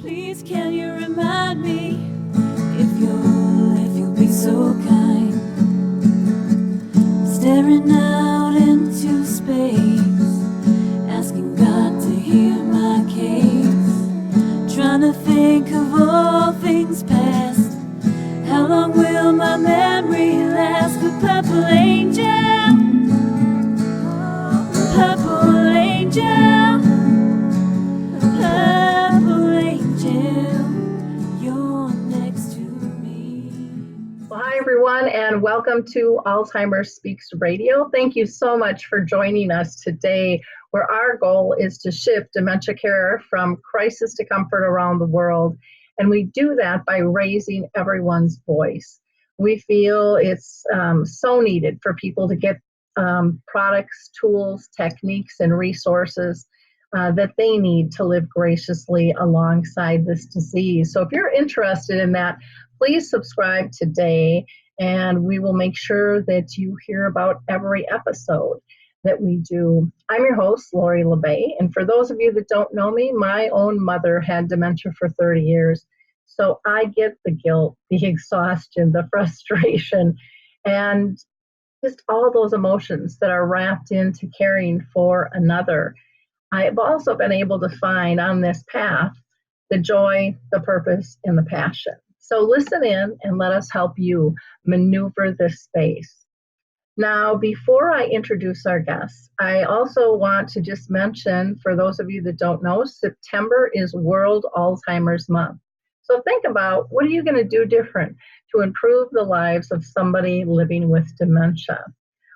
Please can you remind me, if you'll be so kind, staring out into space, asking God to hear my case, trying to think of all things past. How long will my memory last? A purple angel, purple angel, purple angel, you're next to me. Well, hi, everyone, and welcome to Alzheimer Speaks Radio. Thank you so much for joining us today, where our goal is to shift dementia care from crisis to comfort around the world. And we do that by raising everyone's voice. We feel it's so needed for people to get products, tools, techniques, and resources that they need to live graciously alongside this disease. So if you're interested in that, please subscribe today, and we will make sure that you hear about every episode that we do. I'm your host, MaryLea, and for those of you that don't know me, my own mother had dementia for 30 years. So I get the guilt, the exhaustion, the frustration, and just all those emotions that are wrapped into caring for another. I've also been able to find on this path the joy, the purpose, and the passion. So listen in and let us help you maneuver this space. Now, before I introduce our guests, I also want to just mention, for those of you that don't know, September is World Alzheimer's Month. So think about, what are you going to do different to improve the lives of somebody living with dementia?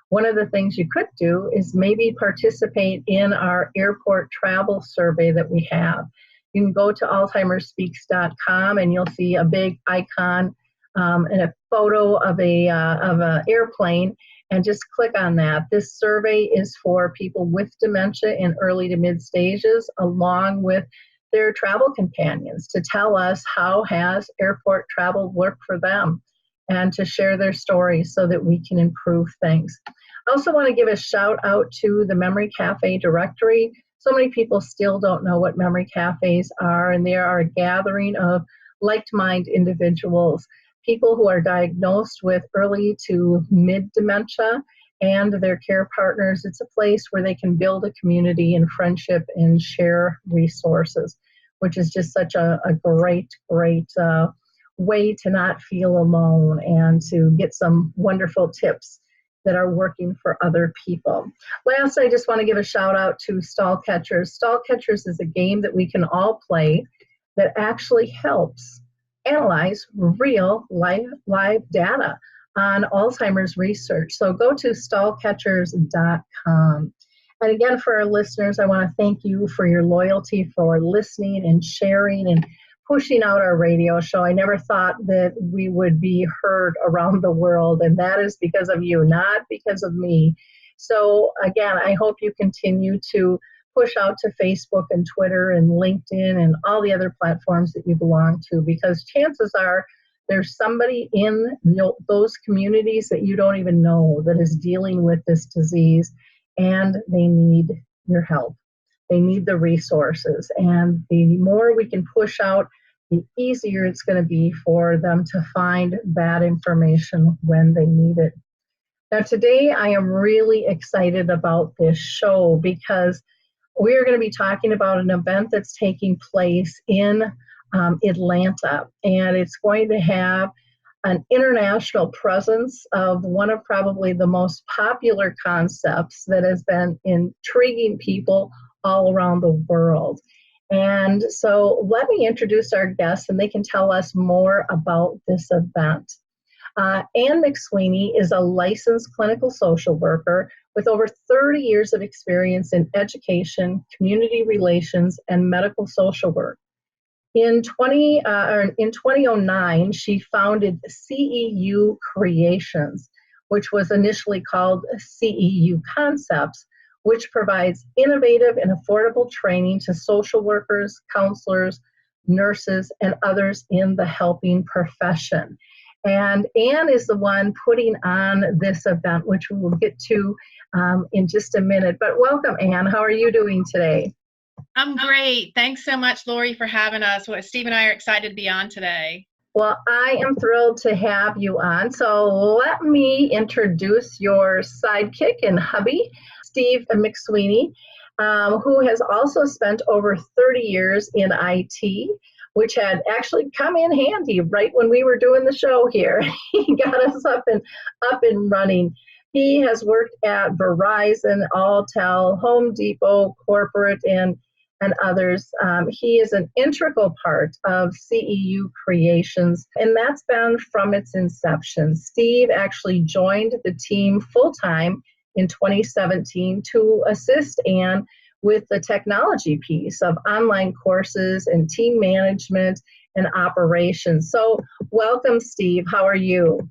One of the things you could do is maybe participate in our airport travel survey that we have. You can go to alzheimerspeaks.com and you'll see a big icon and a photo of an airplane, and just click on that. This survey is for people with dementia in early to mid stages, along with their travel companions, to tell us how has airport travel worked for them and to share their stories so that we can improve things. I also want to give a shout out to the Memory Cafe directory. So many people still don't know what memory cafes are, and they are a gathering of like-minded individuals, people who are diagnosed with early to mid dementia and their care partners. It's a place where they can build a community and friendship and share resources, which is just such a great way to not feel alone and to get some wonderful tips that are working for other people. Last, I just want to give a shout out to Stall Catchers. Stall Catchers is a game that we can all play that actually helps analyze real live data on Alzheimer's research. So go to stallcatchers.com. And again, for our listeners, I want to thank you for your loyalty, for listening and sharing and pushing out our radio show. I never thought that we would be heard around the world, and that is because of you, not because of me. So again, I hope you continue to push out to Facebook and Twitter and LinkedIn and all the other platforms that you belong to, because chances are there's somebody in those communities that you don't even know that is dealing with this disease, and they need your help. They need the resources, and the more we can push out, the easier it's going to be for them to find that information when they need it. Now, today I am really excited about this show because we're going to be talking about an event that's taking place in Atlanta, and it's going to have an international presence of one of probably the most popular concepts that has been intriguing people all around the world. And so let me introduce our guests, and they can tell us more about this event. Anne McSweeney is a licensed clinical social worker with over 30 years of experience in education, community relations, and medical social work. In 2009, she founded CEU Creations, which was initially called CEU Concepts, which provides innovative and affordable training to social workers, counselors, nurses, and others in the helping profession. And Anne is the one putting on this event, which we will get to in just a minute. But welcome, Anne. How are you doing today? I'm great. Thanks so much, Lori, for having us. Steve and I are excited to be on today. Well, I am thrilled to have you on. So let me introduce your sidekick and hubby, Steve McSweeney, who has also spent over 30 years in IT, which had actually come in handy right when we were doing the show here. He got us up and running. He has worked at Verizon, Alltel, Home Depot, corporate, and others. He is an integral part of CEU Creations, and that's been from its inception. Steve actually joined the team full-time in 2017 to assist Anne with the technology piece of online courses and team management and operations. So welcome, Steve. How are you?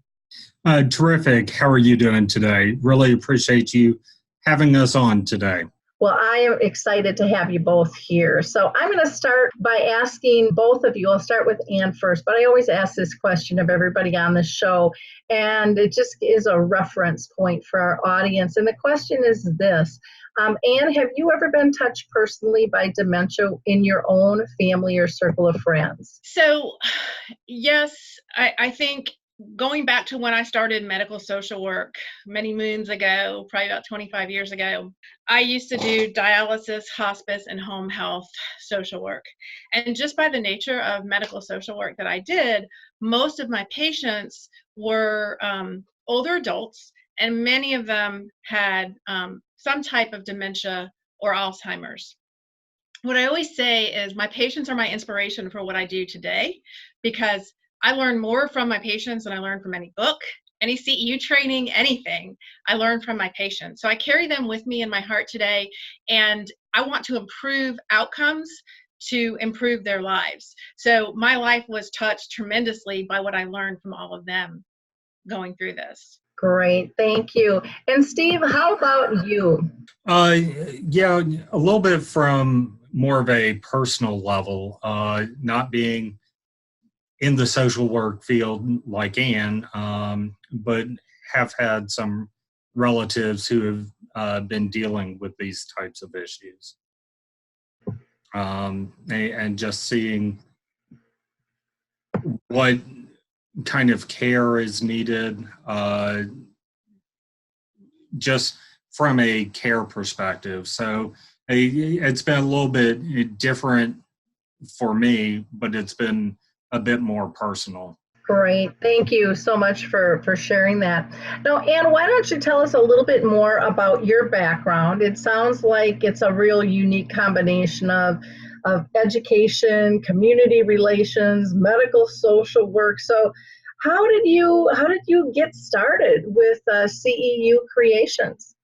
Terrific. How are you doing today? Really appreciate you having us on today. Well, I am excited to have you both here. So I'm going to start by asking both of you. I'll start with Anne first, but I always ask this question of everybody on the show, and it just is a reference point for our audience. And the question is this. Anne, have you ever been touched personally by dementia in your own family or circle of friends? So, yes, I think going back to when I started medical social work many moons ago, probably about 25 years ago, I used to do dialysis, hospice, and home health social work. And just by the nature of medical social work that I did, most of my patients were older adults, and many of them had some type of dementia or Alzheimer's. What I always say is my patients are my inspiration for what I do today, because I learn more from my patients than I learn from any book, any CEU training, anything. I learn from my patients. So I carry them with me in my heart today, and I want to improve outcomes to improve their lives. So my life was touched tremendously by what I learned from all of them going through this. Great, thank you. And Steve, how about you? Yeah, a little bit from more of a personal level, not being in the social work field like Anne, but have had some relatives who have been dealing with these types of issues. And just seeing what kind of care is needed, just from a care perspective. So it's been a little bit different for me, but it's been a bit more personal. Great. Thank you so much for sharing that. Now, Anne, why don't you tell us a little bit more about your background? It sounds like it's a real unique combination of education, community relations, medical social work. So how did you get started with CEU Creations?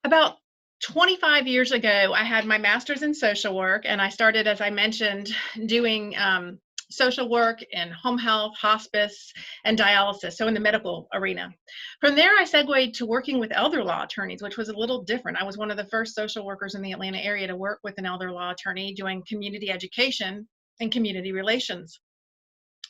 About 25 years ago, I had my master's in social work, and I started, as I mentioned, doing social work in home health, hospice, and dialysis, so in the medical arena. From there, I segued to working with elder law attorneys, which was a little different. I was one of the first social workers in the Atlanta area to work with an elder law attorney doing community education and community relations.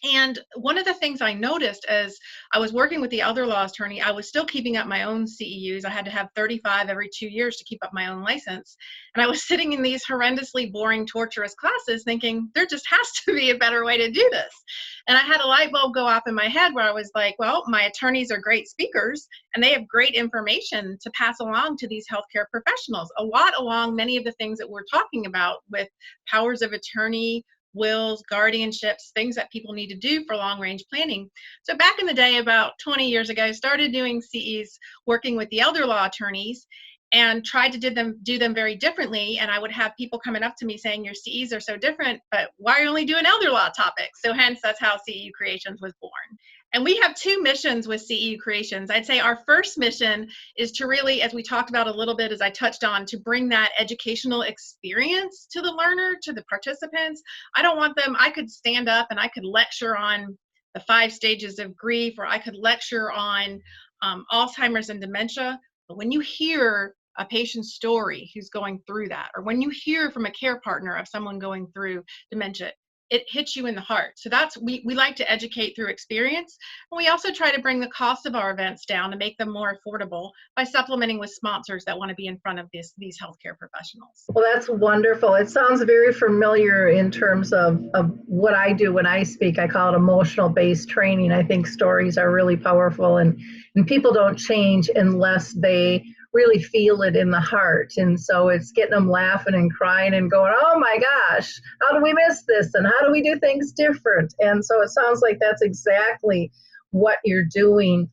And one of the things I noticed as I was working with the elder law attorney, I was still keeping up my own CEUs. I had to have 35 every 2 years to keep up my own license. And I was sitting in these horrendously boring, torturous classes thinking, there just has to be a better way to do this. And I had a light bulb go off in my head where I was like, well, my attorneys are great speakers and they have great information to pass along to these healthcare professionals. A lot along many of the things that we're talking about with powers of attorney, wills, guardianships, things that people need to do for long-range planning. So back in the day, about 20 years ago, I started doing CEs, working with the elder law attorneys, and tried to do them very differently. And I would have people coming up to me saying, your CEs are so different, but why are you only doing elder law topics? So hence, that's how CEU Creations was born. And we have two missions with CEU Creations. I'd say our first mission is to really, as we talked about a little bit, as I touched on, to bring that educational experience to the learner, to the participants. I don't want them, I could stand up and I could lecture on the 5 stages of grief, or I could lecture on Alzheimer's and dementia. But when you hear a patient's story who's going through that, or when you hear from a care partner of someone going through dementia, it hits you in the heart. So we like to educate through experience. And we also try to bring the cost of our events down to make them more affordable by supplementing with sponsors that want to be in front of these healthcare professionals. Well, that's wonderful. It sounds very familiar in terms of what I do when I speak. I call it emotional-based training. I think stories are really powerful, and people don't change unless they really feel it in the heart. And so it's getting them laughing and crying and going, oh my gosh, how do we miss this? And how do we do things different? And so it sounds like that's exactly what you're doing.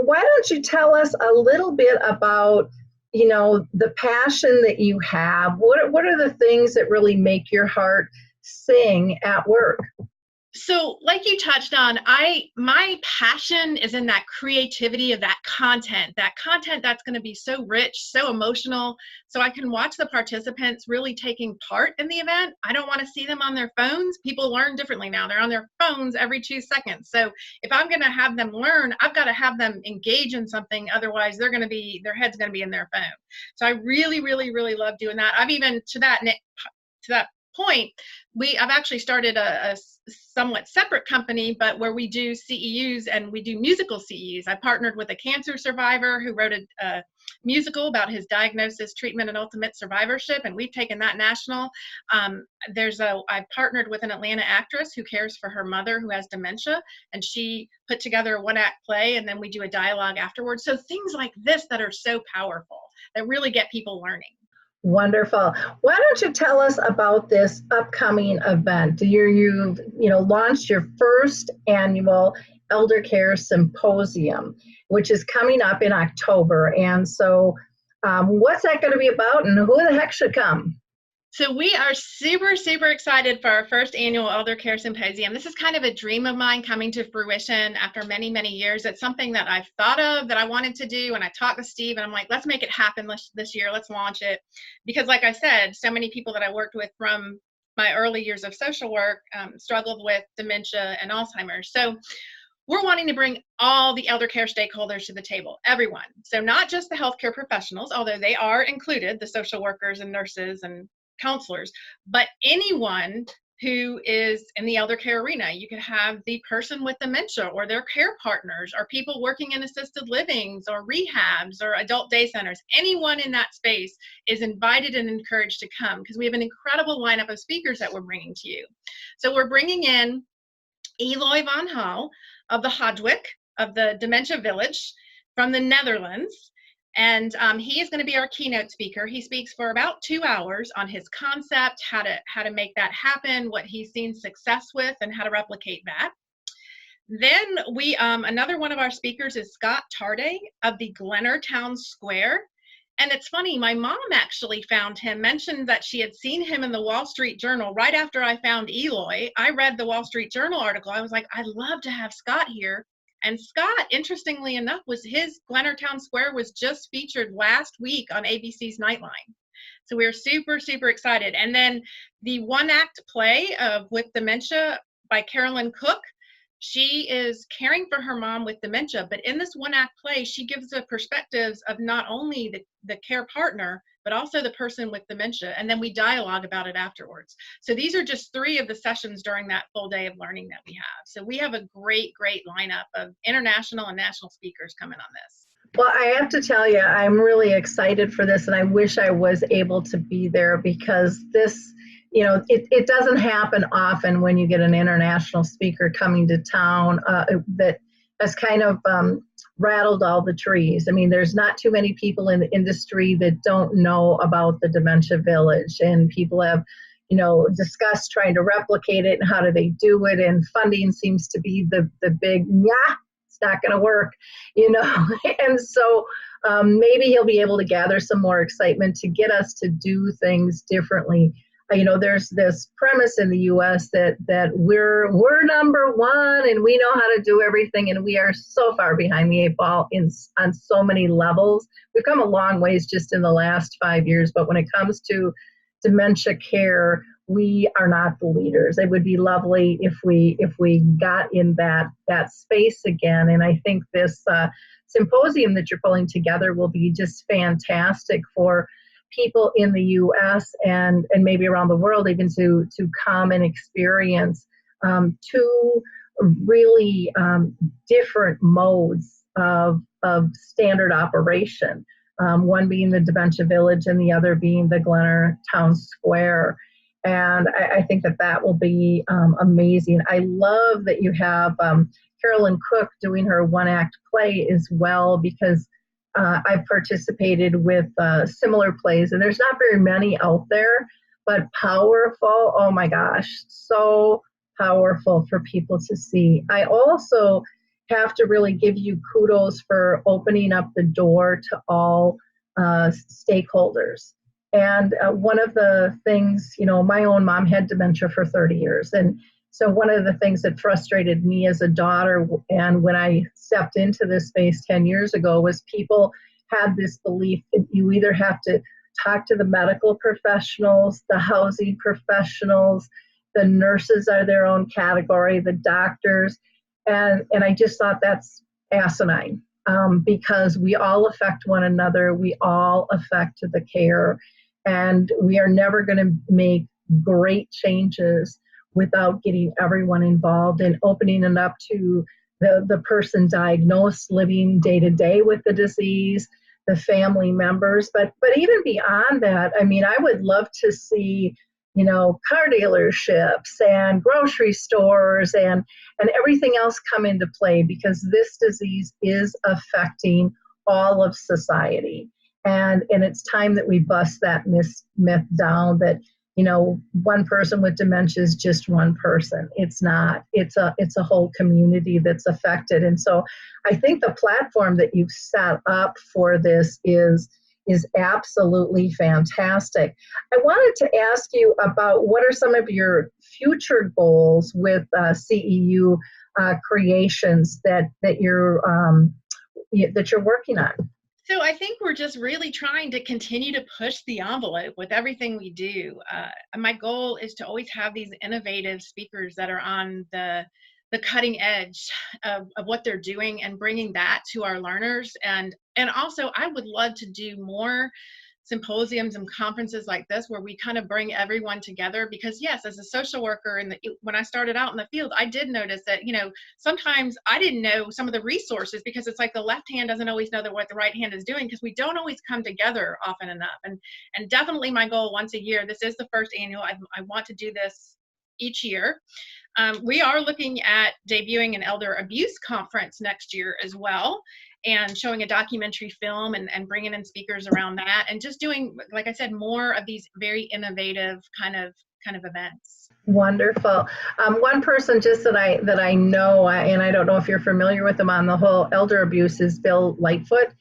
Why don't you tell us a little bit about, the passion that you have? What are the things that really make your heart sing at work? So like you touched on, my passion is in that creativity of that content that's going to be so rich, so emotional, so I can watch the participants really taking part in the event. I don't want to see them on their phones. People learn differently now. They're on their phones every 2 seconds. So if I'm going to have them learn, I've got to have them engage in something. Otherwise, their head's going to be in their phone. So I really, really, really love doing that. I've even to that point, I've actually started a somewhat separate company, but where we do CEUs and we do musical CEUs. I partnered with a cancer survivor who wrote a musical about his diagnosis, treatment, and ultimate survivorship, and we've taken that national. I partnered with an Atlanta actress who cares for her mother who has dementia, and she put together a one-act play, and then we do a dialogue afterwards. So things like this that are so powerful, that really get people learning. Wonderful. Why don't you tell us about this upcoming event? You've launched your first annual Elder Care Symposium, which is coming up in October. And so what's that going to be about, and who the heck should come? So we are super, super excited for our first annual Elder Care Symposium. This is kind of a dream of mine coming to fruition after many, many years. It's something that I've thought of, that I wanted to do, and I talked to Steve, and I'm like, let's make it happen this year. Let's launch it. Because like I said, so many people that I worked with from my early years of social work struggled with dementia and Alzheimer's. So we're wanting to bring all the elder care stakeholders to the table, everyone. So not just the healthcare professionals, although they are included, the social workers and nurses and counselors, but anyone who is in the elder care arena. You could have the person with dementia or their care partners, or people working in assisted livings or rehabs or adult day centers. Anyone in that space is invited and encouraged to come, because we have an incredible lineup of speakers that we're bringing to you. So we're bringing in Eloy van Hal of the Hodeweyk of the Dementia Village from the Netherlands. And he is going to be our keynote speaker. He speaks for about 2 hours on his concept, how to make that happen, what he's seen success with, and how to replicate that. Then another one of our speakers is Scott Tarde of the Glenner Town Square. And it's funny, my mom actually found him, mentioned that she had seen him in the Wall Street Journal right after I found Eloy. I read the Wall Street Journal article. I was like, I'd love to have Scott here. And Scott, interestingly enough, his Glenner Town Square was just featured last week on ABC's Nightline. So we're super, super excited. And then the one-act play of With Dementia by Carolyn Cook. She is caring for her mom with dementia, but in this one-act play, she gives the perspectives of not only the care partner, but also the person with dementia, and then we dialogue about it afterwards. So these are just 3 of the sessions during that full day of learning that we have. So we have a great, great lineup of international and national speakers coming on this. Well, I have to tell you, I'm really excited for this, and I wish I was able to be there, because this, it doesn't happen often when you get an international speaker coming to town that has kind of rattled all the trees. I mean, there's not too many people in the industry that don't know about the Dementia Village, and people have, discussed trying to replicate it and how do they do it, and funding seems to be the big, it's not going to work, and so maybe he'll be able to gather some more excitement to get us to do things differently. There's this premise in the U.S. that we're number one and we know how to do everything, and we are so far behind the 8 ball on so many levels. We've come a long ways just in the last 5 years, but when it comes to dementia care, we are not the leaders. It would be lovely if we got in that space again. And I think this symposium that you're pulling together will be just fantastic for people in the U.S. and maybe around the world even to come and experience two really different modes of standard operation. One being the Dementia Village and the other being the Glenner Town Square. And I think that will be amazing. I love that you have Carolyn Cook doing her one-act play as well, because I've participated with similar plays, and there's not very many out there, but powerful. Oh my gosh, so powerful for people to see. I also have to really give you kudos for opening up the door to all stakeholders. And one of the things, my own mom had dementia for 30 years. And so one of the things that frustrated me as a daughter, and when I stepped into this space 10 years ago, was people had this belief that you either have to talk to the medical professionals, the housing professionals, the nurses are their own category, the doctors. And I just thought that's asinine, because we all affect one another. We all affect the care. And we are never going to make great changes without getting everyone involved and opening it up to the person diagnosed, living day to day with the disease, the family members. But even beyond that, I would love to see, car dealerships and grocery stores and everything else come into play, because this disease is affecting all of society. And it's time that we bust that myth down that, one person with dementia is just one person. It's not. It's a whole community that's affected. And so I think the platform that you've set up for this is absolutely fantastic. I wanted to ask you about what are some of your future goals with CEU Creations that you're working on. So I think we're just really trying to continue to push the envelope with everything we do. My goal is to always have these innovative speakers that are on the cutting edge of what they're doing and bringing that to our learners. And also I would love to do more symposiums and conferences like this where we kind of bring everyone together, because yes, as a social worker and when I started out in the field, I did notice that, sometimes I didn't know some of the resources, because it's like the left hand doesn't always know what the right hand is doing, because we don't always come together often enough. And definitely my goal once a year, this is the first annual, I want to do this each year. We are looking at debuting an elder abuse conference next year as well, and showing a documentary film and bringing in speakers around that, and just doing, like I said, more of these very innovative kind of events. Wonderful. One person just that I know, and I don't know if you're familiar with him on the whole elder abuse, is Bill Lightfoot.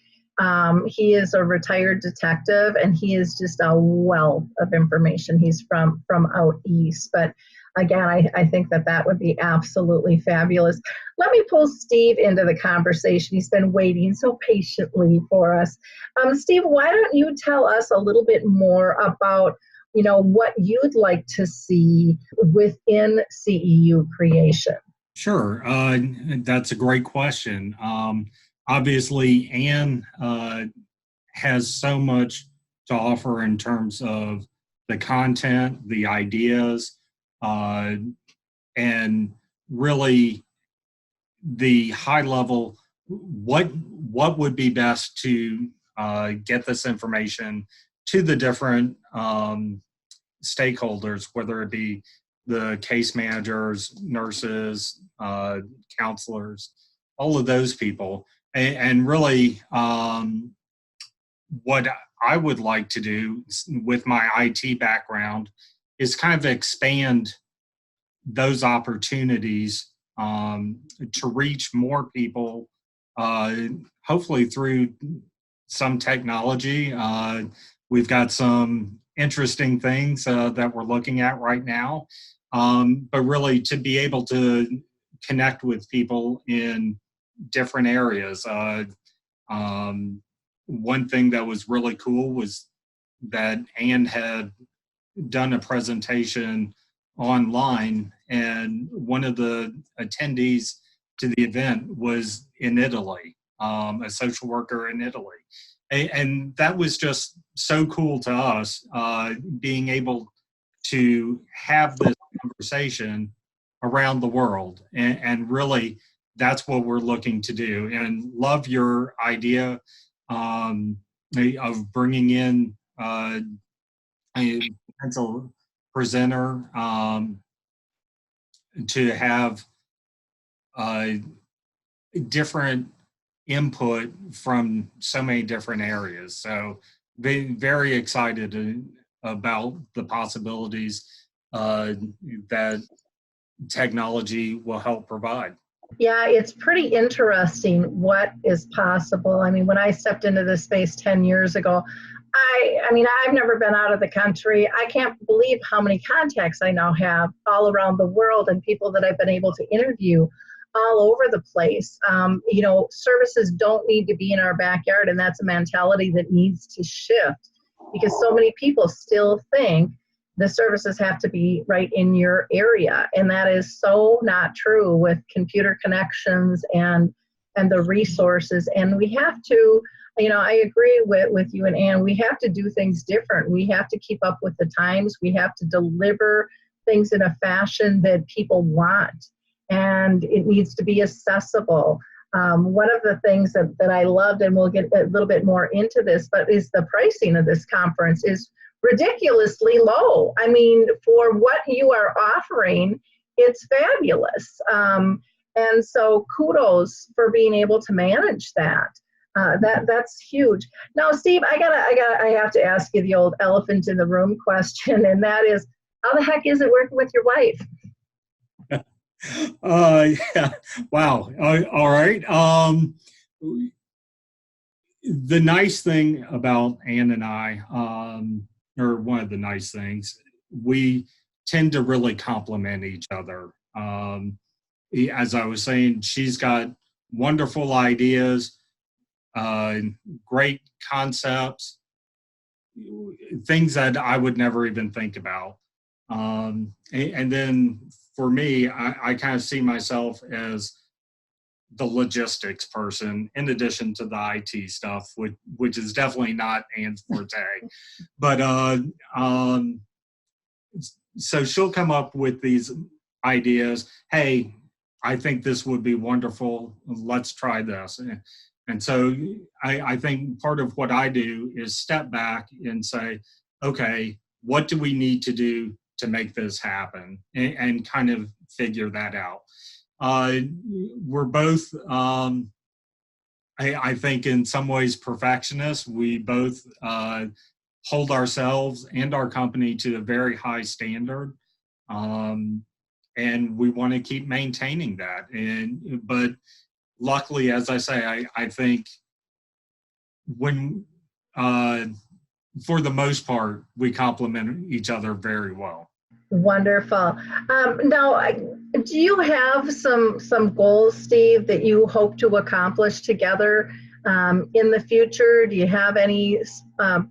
He is a retired detective, and he is just a wealth of information. He's from out east, but again, I think that would be absolutely fabulous. Let me pull Steve into the conversation. He's been waiting so patiently for us. Steve, why don't you tell us a little bit more about, what you'd like to see within CEU Creation? Sure. That's a great question. Obviously, Anne has so much to offer in terms of the content, the ideas, and really the high level, what would be best to get this information to the different stakeholders, whether it be the case managers, nurses, counselors, all of those people. And really what I would like to do with my IT background is kind of expand those opportunities to reach more people, hopefully through some technology. We've got some interesting things that we're looking at right now, but really to be able to connect with people in different areas. One thing that was really cool was that Anne had done a presentation online, and one of the attendees to the event was in Italy, a social worker in Italy. And that was just so cool to us, being able to have this conversation around the world. And really, that's what we're looking to do. And love your idea of bringing in a potential presenter to have different input from so many different areas. So being very excited about the possibilities that technology will help provide. Yeah, it's pretty interesting what is possible. I mean, when I stepped into this space 10 years ago, I mean, I've never been out of the country. I can't believe how many contacts I now have all around the world and people that I've been able to interview all over the place. You know, services don't need to be in our backyard, and that's a mentality that needs to shift, because so many people still think the services have to be right in your area, and that is so not true with computer connections and the resources. And we have to, you know, I agree with you and Anne, we have to do things different. We have to keep up with the times. We have to deliver things in a fashion that people want, and it needs to be accessible. One of the things that I loved, and we'll get a little bit more into this, but is the pricing of this conference is ridiculously low. I mean, for what you are offering, it's fabulous. And so kudos for being able to manage that. That's huge. Now, Steve, I have to ask you the old elephant in the room question, and that is, how the heck is it working with your wife? Yeah. Wow. All right. The nice thing about Anne and I, or one of the nice things, we tend to really complement each other. As I was saying, she's got wonderful ideas, great concepts, things that I would never even think about. And then for me, I kind of see myself as the logistics person, in addition to the IT stuff, which is definitely not Anne's forte. But so she'll come up with these ideas. Hey, I think this would be wonderful. Let's try this. And so I think part of what I do is step back and say, okay, what do we need to do to make this happen, and kind of figure that out. We're both, I think in some ways, perfectionists. We both hold ourselves and our company to a very high standard. And we want to keep maintaining that. But luckily, as I say, I think when, for the most part, we complement each other very well. Wonderful. Now, do you have some goals, Steve, that you hope to accomplish together in the future? Do you have any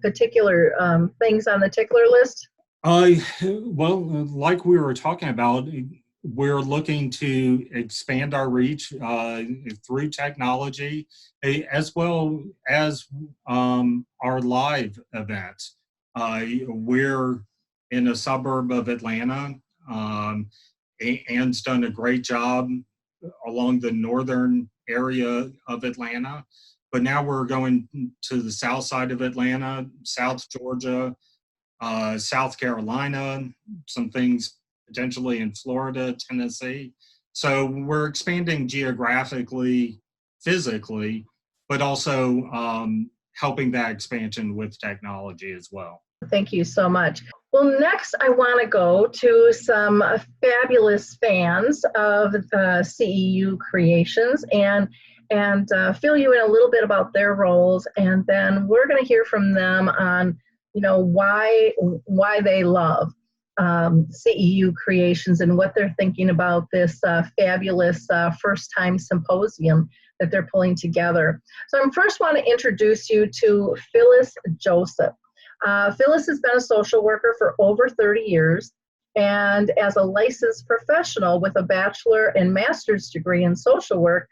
particular things on the tickler list? Well, like we were talking about, we're looking to expand our reach through technology, as well as our live events. We're in a suburb of Atlanta. Anne's done a great job along the northern area of Atlanta, but now we're going to the south side of Atlanta, South Georgia, South Carolina, some things potentially in Florida, Tennessee. So we're expanding geographically, physically, but also helping that expansion with technology as well. Thank you so much. Well, next I want to go to some fabulous fans of CEU Creations and fill you in a little bit about their roles, and then we're going to hear from them on, you know, why they love CEU Creations and what they're thinking about this fabulous first-time symposium that they're pulling together. So I first want to introduce you to Phyllis Joseph. Phyllis has been a social worker for over 30 years, and as a licensed professional with a bachelor and master's degree in social work,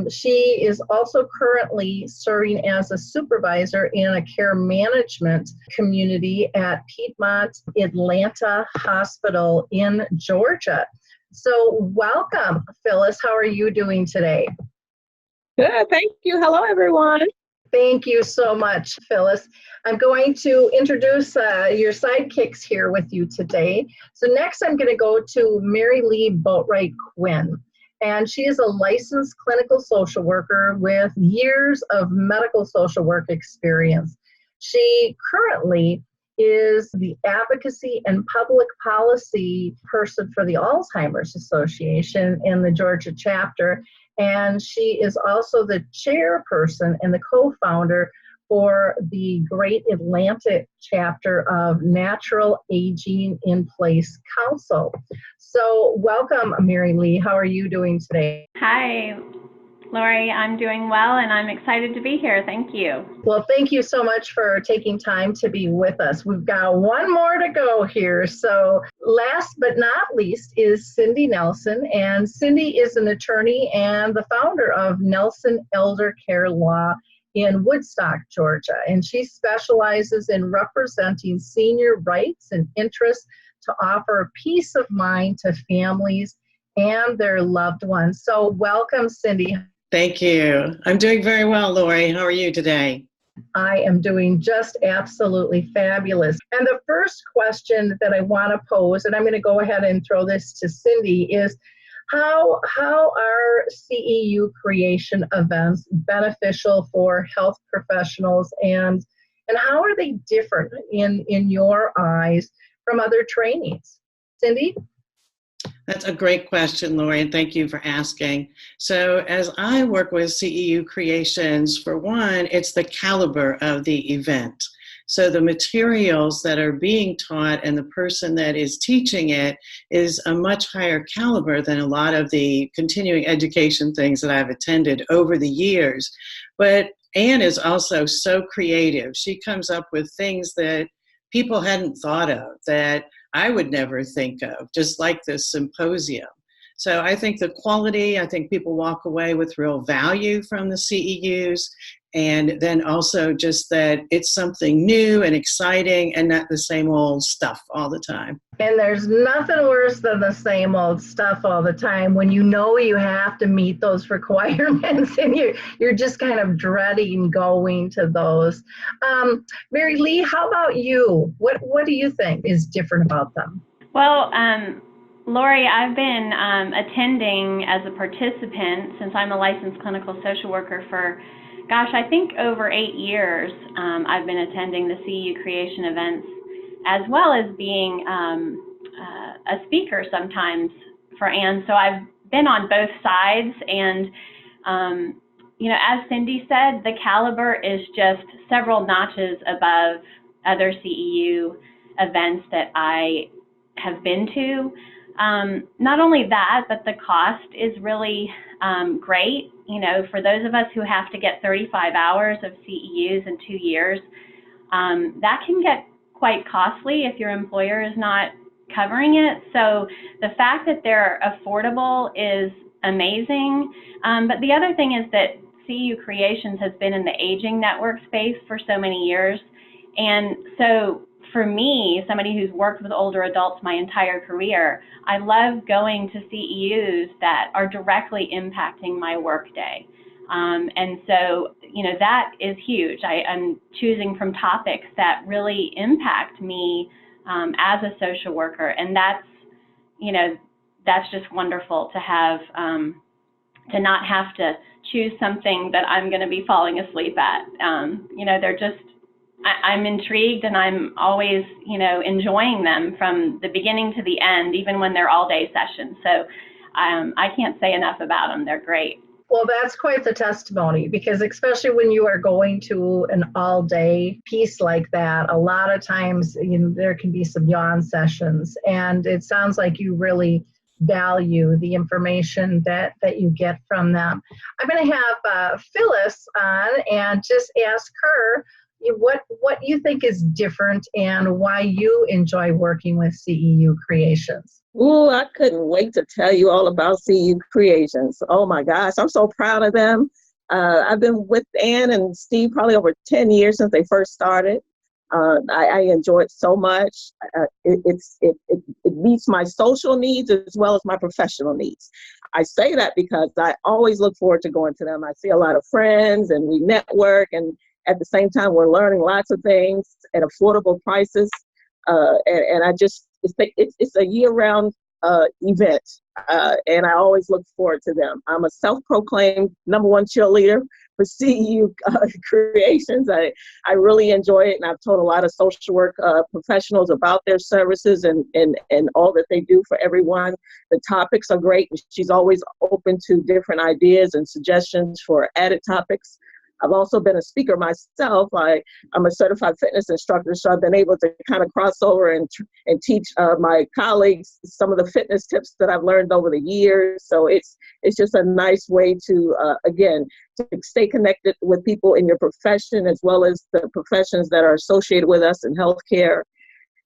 She is also currently serving as a supervisor in a care management community at Piedmont Atlanta Hospital in Georgia. So welcome, Phyllis. How are you doing today? Good, thank you. Hello, everyone. Thank you so much, Phyllis. I'm going to introduce your sidekicks here with you today. So next I'm going to go to MaryLea Boatwright Quinn. And she is a licensed clinical social worker with years of medical social work experience. She currently is the advocacy and public policy person for the Alzheimer's Association in the Georgia chapter. And she is also the chairperson and the co-founder for the Great Atlanta chapter of Natural Aging in Place Council. So welcome, MaryLea. How are you doing today? Hi, Lori. I'm doing well, and I'm excited to be here. Thank you. Well, thank you so much for taking time to be with us. We've got one more to go here. So last but not least is Cindy Nelson. And Cindy is an attorney and the founder of Nelson Elder Care Law in Woodstock, Georgia. And she specializes in representing senior rights and interests to offer peace of mind to families and their loved ones. So welcome, Cindy. Thank you. I'm doing very well, Lori. How are you today? I am doing just absolutely fabulous. And the first question that I want to pose, and I'm going to go ahead and throw this to Cindy, is how are CEU creation events beneficial for health professionals, and how are they different in your eyes from other trainings? Cindy? That's a great question, Lori, and thank you for asking. So as I work with CEU Creations, for one, it's the caliber of the event. So the materials that are being taught and the person that is teaching it is a much higher caliber than a lot of the continuing education things that I've attended over the years. But Anne is also so creative. She comes up with things that people hadn't thought of, that I would never think of, just like this symposium. So I think the quality, I think people walk away with real value from the CEUs, and then also just that it's something new and exciting and not the same old stuff all the time. And there's nothing worse than the same old stuff all the time when you know you have to meet those requirements and you're just kind of dreading going to those. MaryLea, how about you? What do you think is different about them? Well, Lori, I've been attending as a participant since I'm a licensed clinical social worker for, I think over 8 years. I've been attending the CEU Creation events, as well as being a speaker sometimes for Anne. So I've been on both sides, and as Cindy said, the caliber is just several notches above other CEU events that I have been to. Not only that, but the cost is really great. For those of us who have to get 35 hours of CEUs in 2 years, that can get quite costly if your employer is not covering it. So the fact that they're affordable is amazing. But the other thing is that CEU Creations has been in the aging network space for so many years. And so for me, somebody who's worked with older adults my entire career, I love going to CEUs that are directly impacting my workday. And so, that is huge. I'm choosing from topics that really impact me as a social worker. And that's just wonderful to have, to not have to choose something that I'm going to be falling asleep at. I'm intrigued, and I'm always, enjoying them from the beginning to the end, even when they're all-day sessions. So I can't say enough about them. They're great. Well, that's quite the testimony, because especially when you are going to an all-day piece like that, a lot of times there can be some yawn sessions, and it sounds like you really value the information that you get from them. I'm going to have Phyllis on and just ask her, what you think is different and why you enjoy working with CEU Creations. Ooh, I couldn't wait to tell you all about CEU Creations. Oh my gosh, I'm so proud of them. I've been with Anne and Steve probably over 10 years since they first started. I enjoy it so much. It meets my social needs as well as my professional needs. I say that because I always look forward to going to them. I see a lot of friends and we network, and at the same time we're learning lots of things at affordable prices. And I just, it's a year-round event, and I always look forward to them. I'm a self-proclaimed #1 cheerleader for CEU Creations. I really enjoy it, and I've told a lot of social work professionals about their services and all that they do for everyone. The topics are great. She's always open to different ideas and suggestions for added topics. I've also been a speaker myself. I'm a certified fitness instructor, so I've been able to kind of cross over and teach my colleagues some of the fitness tips that I've learned over the years. So it's just a nice way to, again, to stay connected with people in your profession as well as the professions that are associated with us in healthcare.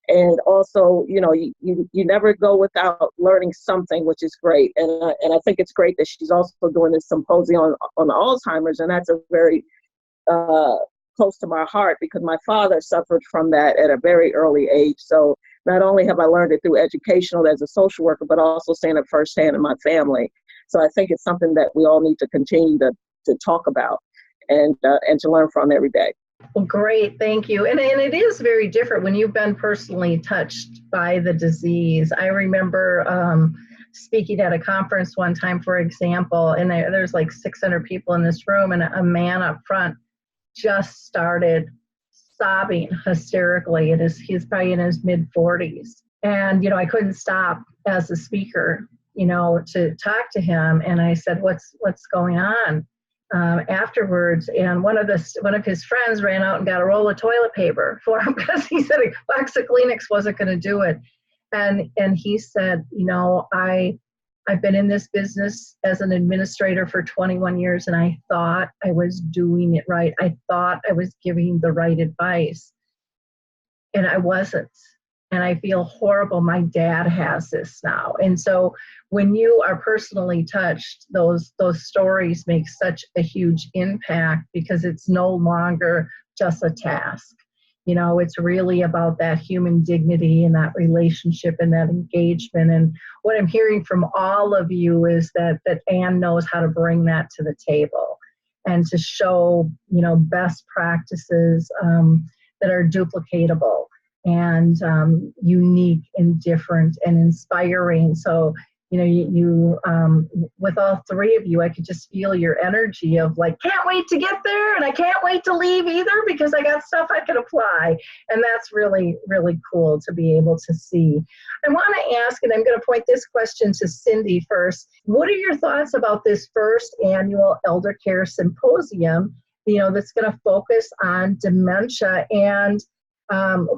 And also, you know, you never go without learning something, which is great. And I think it's great that she's also doing this symposium on Alzheimer's, and that's a very close to my heart because my father suffered from that at a very early age. So not only have I learned it through educational as a social worker, but also seeing it firsthand in my family. So I think it's something that we all need to continue to talk about and to learn from every day. Well, great, thank you. And it is very different when you've been personally touched by the disease. I remember speaking at a conference one time, for example, and there's like 600 people in this room, and a man up front just started sobbing hysterically. He's probably in his mid-40s. And, you know, I couldn't stop as a speaker, you know, to talk to him. And I said, what's going on? Afterwards, and one of his friends ran out and got a roll of toilet paper for him because he said a box of Kleenex wasn't going to do it. And he said, you know, I've been in this business as an administrator for 21 years, and I thought I was doing it right. I thought I was giving the right advice, and I wasn't. And I feel horrible. My dad has this now. And so when you are personally touched, those stories make such a huge impact because it's no longer just a task. You know, it's really about that human dignity and that relationship and that engagement. And what I'm hearing from all of you is that Anne knows how to bring that to the table and to show, you know, best practices that are duplicatable and unique and different and inspiring. So, you know, you with all three of you, I could just feel your energy of like, can't wait to get there, and I can't wait to leave either because I got stuff I can apply. And that's really, really cool to be able to see. I want to ask, and I'm going to point this question to Cindy first. What are your thoughts about this first annual Elder Care Symposium, you know, that's going to focus on dementia, and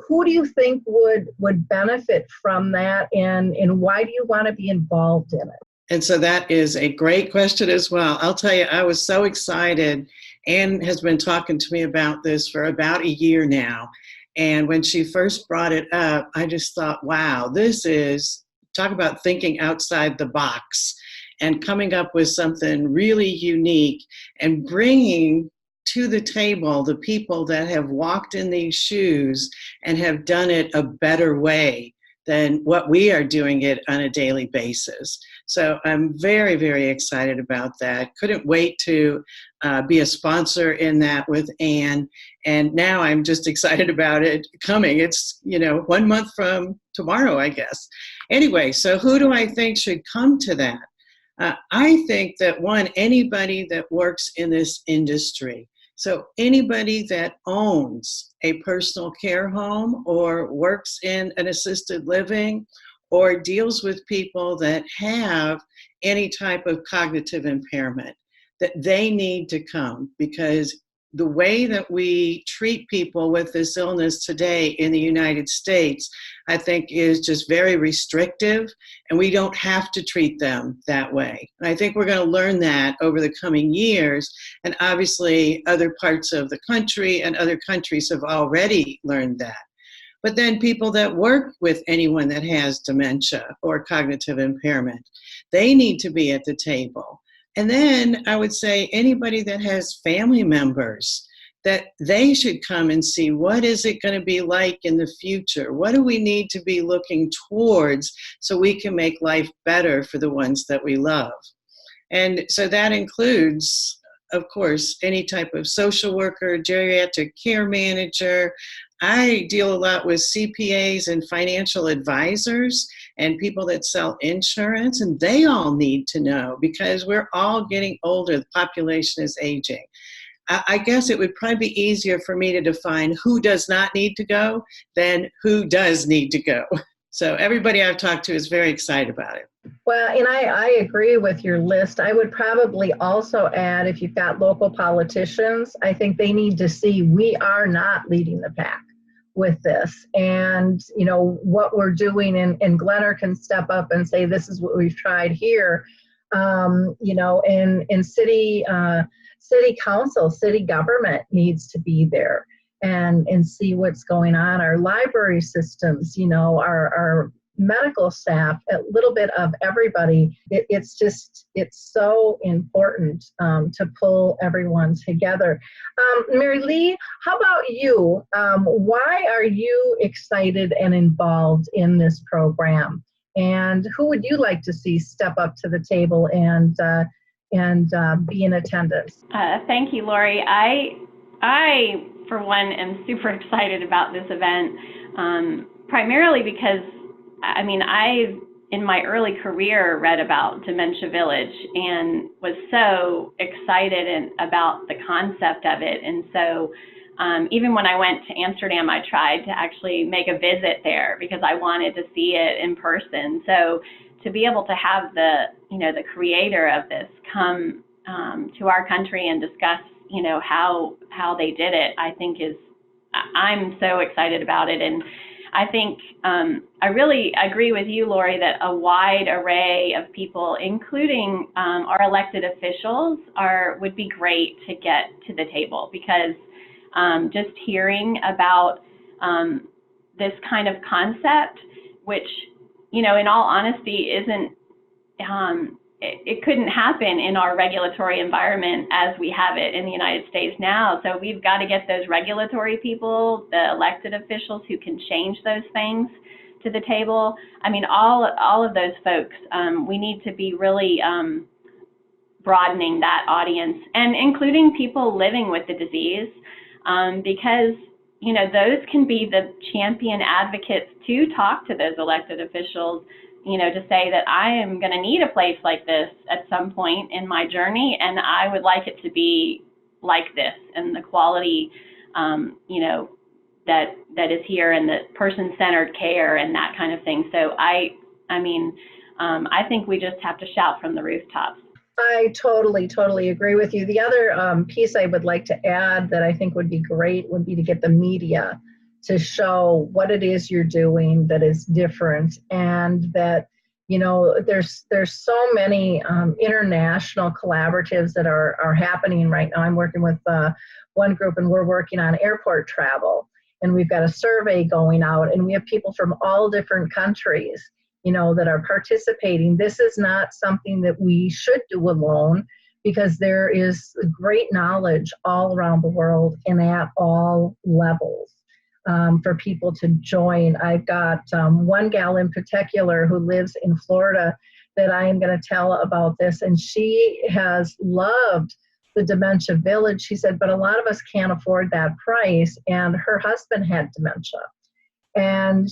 who do you think would benefit from that, and why do you want to be involved in it? And so that is a great question as well. I'll tell you, I was so excited. Anne has been talking to me about this for about a year now. And when she first brought it up, I just thought, wow, this is, talk about thinking outside the box and coming up with something really unique and bringing to the table the people that have walked in these shoes and have done it a better way than what we are doing it on a daily basis. So I'm very, very excited about that. Couldn't wait to be a sponsor in that with Anne. And now I'm just excited about it coming. It's, you know, 1 month from tomorrow, I guess. Anyway, so who do I think should come to that? I think that anybody that works in this industry. So anybody that owns a personal care home or works in an assisted living or deals with people that have any type of cognitive impairment, that they need to come because the way that we treat people with this illness today in the United States, I think is just very restrictive, and we don't have to treat them that way. And I think we're going to learn that over the coming years, and obviously other parts of the country and other countries have already learned that. But then people that work with anyone that has dementia or cognitive impairment, they need to be at the table. And then I would say anybody that has family members, that they should come and see what is it going to be like in the future? What do we need to be looking towards so we can make life better for the ones that we love? And so that includes, of course, any type of social worker, geriatric care manager. I deal a lot with CPAs and financial advisors and people that sell insurance, and they all need to know because we're all getting older. The population is aging. I guess it would probably be easier for me to define who does not need to go than who does need to go. So everybody I've talked to is very excited about it. Well, and I agree with your list. I would probably also add, if you've got local politicians, I think they need to see we are not leading the pack with this. And, you know, what we're doing, and Glenner can step up and say, this is what we've tried here, you know, in city council, city government needs to be there and see what's going on. Our library systems, you know, our medical staff, a little bit of everybody. It's so important to pull everyone together. MaryLea, how about you? Why are you excited and involved in this program? And who would you like to see step up to the table and be in attendance? Thank you, Lori. I, for one, am super excited about this event, primarily because, I mean, I, in my early career, read about Dementia Village and was so excited about the concept of it. And so even when I went to Amsterdam, I tried to actually make a visit there because I wanted to see it in person. So to be able to have the creator of this come to our country and discuss, you know, how they did it, I think I'm so excited about it. And I think I really agree with you, Lori, that a wide array of people, including our elected officials, would be great to get to the table, because just hearing about this kind of concept, which, you know, in all honesty, isn't it couldn't happen in our regulatory environment as we have it in the United States now. So we've got to get those regulatory people, the elected officials who can change those things, to the table. I mean, all of those folks, we need to be really broadening that audience, and including people living with the disease, because, you know, those can be the champion advocates to talk to those elected officials, you know, to say that I am going to need a place like this at some point in my journey, and I would like it to be like this, and the quality, you know, that is here, and the person-centered care and that kind of thing. So I think we just have to shout from the rooftops. I totally agree with you. The other piece I would like to add that I think would be great would be to get the media to show what it is you're doing that is different, and that, you know, there's so many international collaboratives that are happening right now. I'm working with one group, and we're working on airport travel, and we've got a survey going out, and we have people from all different countries, you know, that are participating. This is not something that we should do alone, because there is great knowledge all around the world and at all levels. For people to join. I've got one gal in particular who lives in Florida that I am going to tell about this, and she has loved the Dementia Village. She said, but a lot of us can't afford that price, and her husband had dementia. And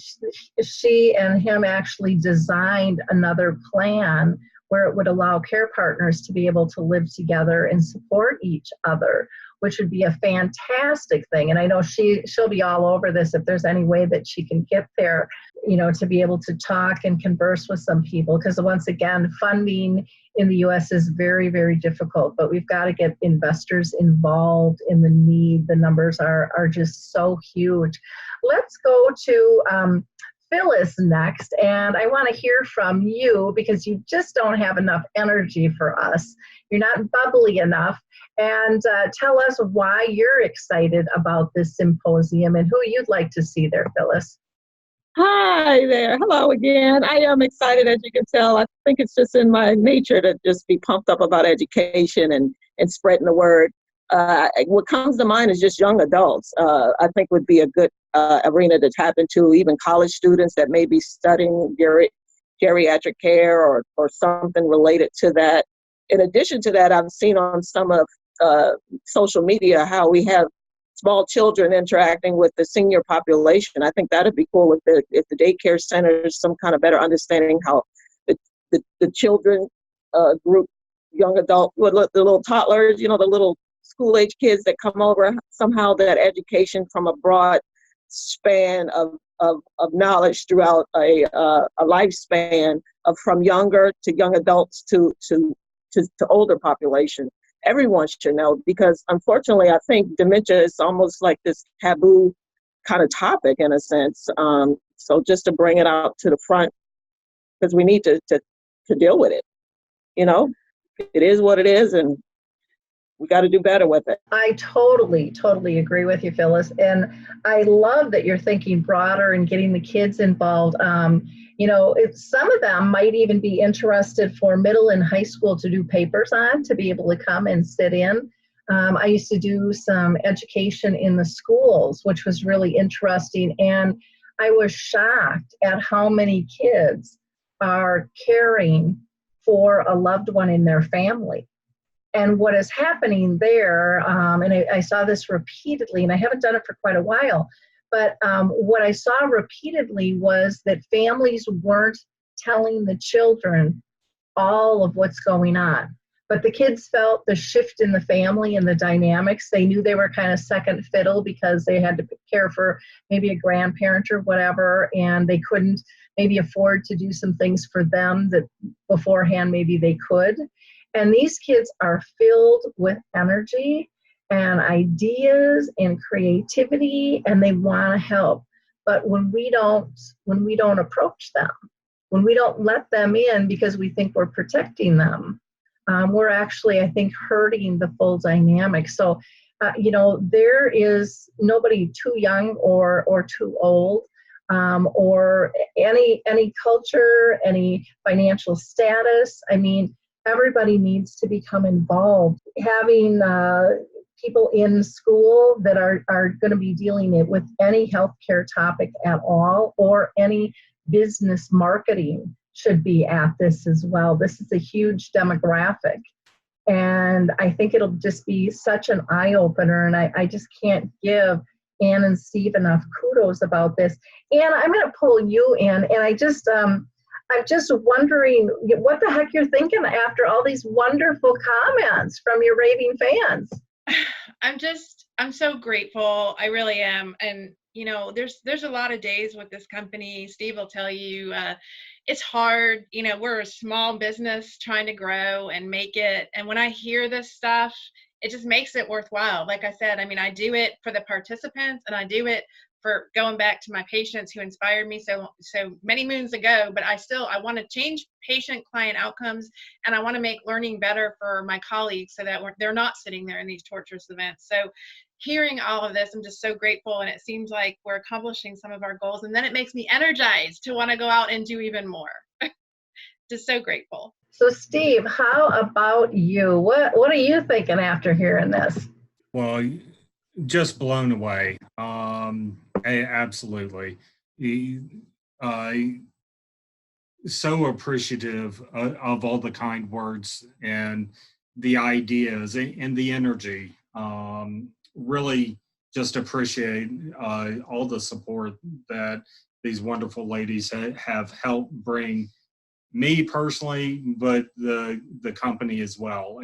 she and him actually designed another plan where it would allow care partners to be able to live together and support each other which would be a fantastic thing. And I know she'll be all over this if there's any way that she can get there, to be able to talk and converse with some people. Because once again, funding in the U.S. is very, very difficult, but we've got to get investors involved in the need. The numbers are just so huge. Let's go to Phyllis next, and I want to hear from you because you just don't have enough energy for us. You're not bubbly enough, and tell us why you're excited about this symposium and who you'd like to see there, Phyllis. Hi there. Hello again. I am excited, as you can tell. I think it's just in my nature to just be pumped up about education and spreading the word. What comes to mind is just young adults. I think would be a good arena to tap into, even college students that may be studying geriatric care or something related to that. In addition to that, I've seen on some of social media how we have small children interacting with the senior population. I think that'd be cool if the daycare centers some kind of better understanding how the children group, young adult, the little toddlers, the little school age kids that come over, somehow that education from a broad span of knowledge throughout a lifespan from younger to young adults to older population. Everyone should know, because unfortunately I think dementia is almost like this taboo kind of topic in a sense. So just to bring it out to the front, because we need to deal with it. It is what it is, and we got to do better with it. I totally agree with you, Phyllis. And I love that you're thinking broader and getting the kids involved. Some of them might even be interested for middle and high school to do papers on, to be able to come and sit in. I used to do some education in the schools, which was really interesting. And I was shocked at how many kids are caring for a loved one in their family. And what is happening there, and I saw this repeatedly, and I haven't done it for quite a while, but what I saw repeatedly was that families weren't telling the children all of what's going on. But the kids felt the shift in the family and the dynamics. They knew they were kind of second fiddle because they had to care for maybe a grandparent or whatever, and they couldn't maybe afford to do some things for them that beforehand maybe they could. And these kids are filled with energy and ideas and creativity, and they want to help. But when we don't approach them, when we don't let them in because we think we're protecting them, we're actually, I think, hurting the full dynamic. So, there is nobody too young or too old, or any culture, any financial status. I mean, everybody needs to become involved. Having people in school that are going to be dealing with any healthcare topic at all, or any business marketing should be at this as well. This is a huge demographic. And I think it'll just be such an eye-opener. And I just can't give Anne and Steve enough kudos about this. Anne, I'm going to pull you in. And I'm just wondering what the heck you're thinking after all these wonderful comments from your raving fans. I'm so grateful. I really am. And, there's a lot of days with this company. Steve will tell you, it's hard. We're a small business trying to grow and make it. And when I hear this stuff, it just makes it worthwhile. Like I said, I do it for the participants, and I do it for going back to my patients who inspired me so many moons ago, but I want to change patient-client outcomes, and I want to make learning better for my colleagues so that they're not sitting there in these torturous events. So hearing all of this, I'm just so grateful, and it seems like we're accomplishing some of our goals, and then it makes me energized to want to go out and do even more. Just so grateful. So Steve, how about you? What are you thinking after hearing this? Well, just blown away. Absolutely. So appreciative of all the kind words and the ideas and the energy. Really just appreciate all the support that these wonderful ladies have helped bring me personally, but the company as well.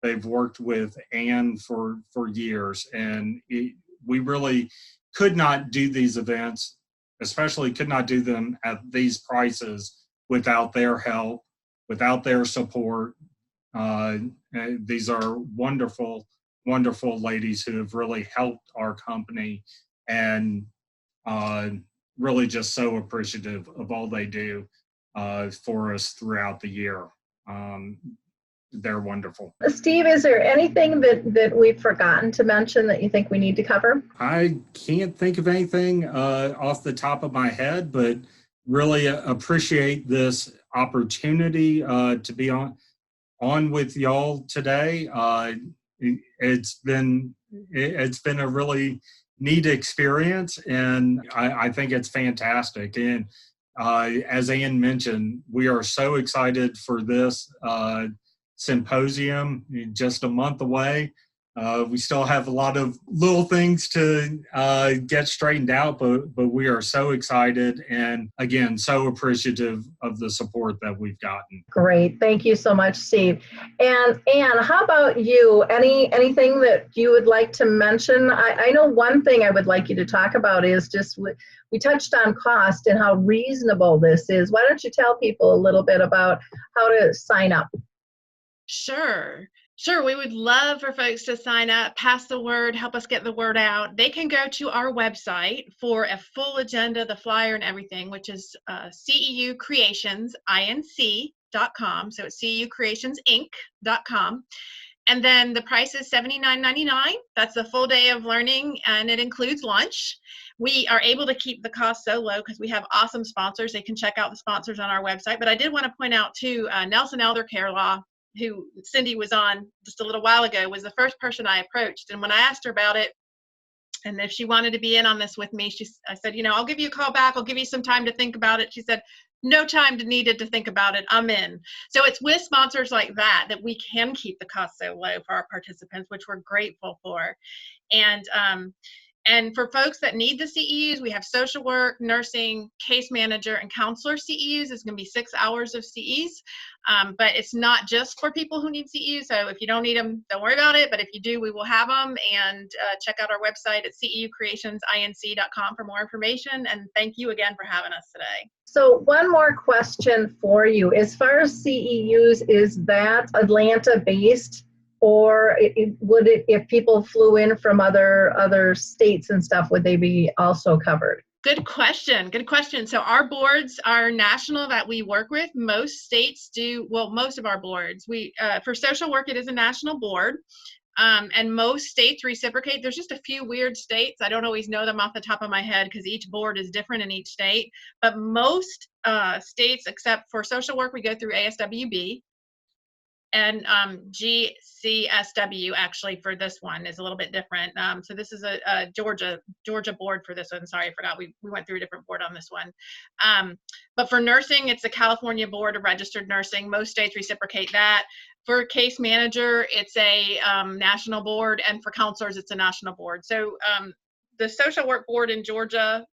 They've worked with Anne for years, and we really could not do these events, especially could not do them at these prices without their help, without their support. These are wonderful, wonderful ladies who have really helped our company, and really just so appreciative of all they do for us throughout the year. They're wonderful. Steve, is there anything that we've forgotten to mention that you think we need to cover? I can't think of anything off the top of my head, but really appreciate this opportunity to be on with y'all today. It's been a really neat experience, and I think it's fantastic. And as Anne mentioned, we are so excited for this symposium, just a month away. We still have a lot of little things to get straightened out, but we are so excited, and again, so appreciative of the support that we've gotten. Great. Thank you so much, Steve. And Anne, how about you? Anything that you would like to mention? I know one thing I would like you to talk about is just we touched on cost and how reasonable this is. Why don't you tell people a little bit about how to sign up? Sure. We would love for folks to sign up, pass the word, help us get the word out. They can go to our website for a full agenda, the flyer and everything, which is CEU Creations, INC.com. So it's CEU Creations Inc.com. And then the price is $79.99. That's a full day of learning, and it includes lunch. We are able to keep the cost so low because we have awesome sponsors. They can check out the sponsors on our website. But I did want to point out, too, Nelson Elder Care Law, who Cindy was on just a little while ago, was the first person I approached. And when I asked her about it, and if she wanted to be in on this with me, I said, I'll give you a call back. I'll give you some time to think about it. She said, no time needed to think about it. I'm in. So it's with sponsors like that we can keep the cost so low for our participants, which we're grateful for. And for folks that need the CEUs, we have social work, nursing, case manager, and counselor CEUs. It's going to be 6 hours of CEs, but it's not just for people who need CEUs. So if you don't need them, don't worry about it. But if you do, we will have them. And check out our website at CEUCreationsINC.com for more information. And thank you again for having us today. So one more question for you. As far as CEUs, is that Atlanta-based? Or would it, if people flew in from other states and stuff, would they be also covered? Good question. So our boards are national that we work with. Most states do, well, most of our boards. For social work, it is a national board. And most states reciprocate. There's just a few weird states. I don't always know them off the top of my head because each board is different in each state. But most states, except for social work, we go through ASWB. And GCSW actually for this one is a little bit different. So this is a Georgia board for this one. Sorry, I forgot we went through a different board on this one. But for nursing, it's the California Board of Registered Nursing. Most states reciprocate that. For case manager, it's a national board, and for counselors, it's a national board. So the social work board in Georgia,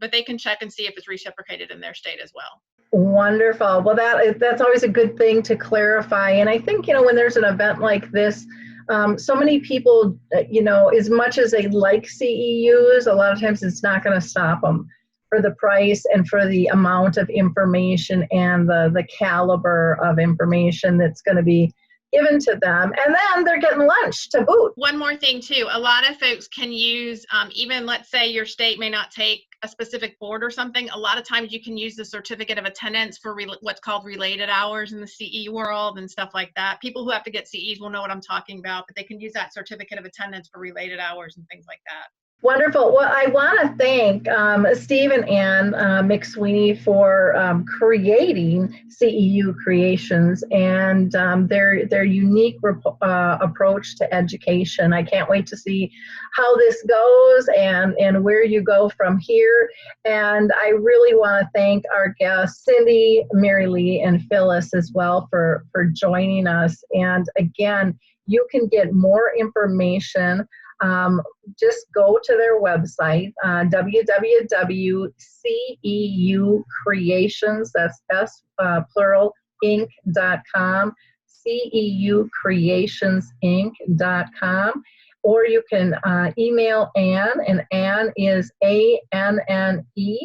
but they can check and see if it's reciprocated in their state as well. Wonderful. Well, that's always a good thing to clarify. And I think, when there's an event like this, so many people, as much as they like CEUs, a lot of times it's not going to stop them for the price and for the amount of information and the caliber of information that's going to be given to them. And then they're getting lunch to boot. One more thing too, a lot of folks can use, even let's say your state may not take a specific board or something, a lot of times you can use the certificate of attendance for what's called related hours in the CE world and stuff like that. People who have to get CEs will know what I'm talking about, but they can use that certificate of attendance for related hours and things like that. Wonderful. Well, I want to thank Steve and Anne McSweeney for creating CEU Creations and their unique approach to education. I can't wait to see how this goes and where you go from here. And I really want to thank our guests, Cindy, MaryLea, and Phyllis as well for joining us. And again, you can get more information. Just go to their website, www.CEUCreations, that's plural, inc.com, CEUCreationsinc.com, or you can email Anne, and Anne is ANNE,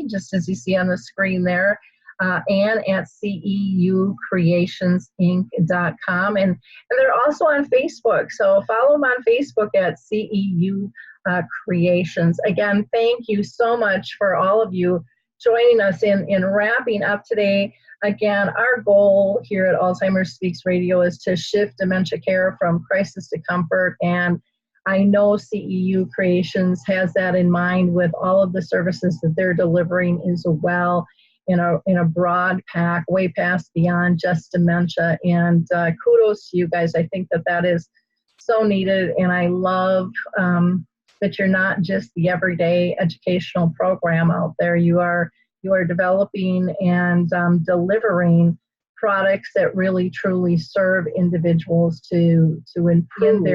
just as you see on the screen there, Anne at CEUCreationsinc.com. And they're also on Facebook, so follow them on Facebook at CEU Creations. Again, thank you so much for all of you joining us in wrapping up today. Again, our goal here at Alzheimer's Speaks Radio is to shift dementia care from crisis to comfort, and I know CEU Creations has that in mind with all of the services that they're delivering as well in a broad pack, way past beyond just dementia. And kudos to you guys. I think that is so needed, and I love that you're not just the everyday educational program out there. You are developing and delivering products that really truly serve individuals to improve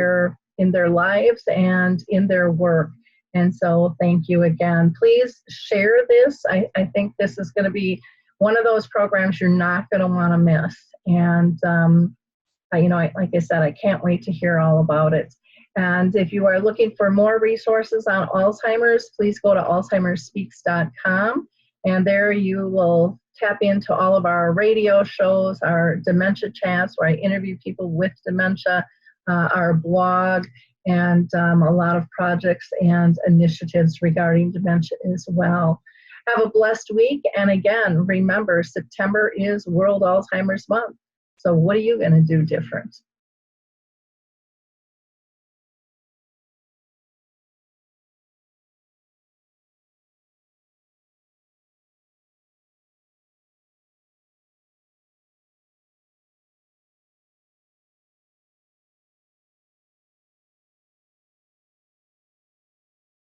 in their lives and in their work. And so thank you again. Please share this. I think this is going to be one of those programs you're not going to want to miss. And like I said, I can't wait to hear all about it. And if you are looking for more resources on Alzheimer's, please go to alzheimersspeaks.com. And there you will tap into all of our radio shows, our dementia chats, where I interview people with dementia, our blog, and a lot of projects and initiatives regarding dementia as well. Have a blessed week. And again, remember, September is World Alzheimer's Month. So what are you going to do different?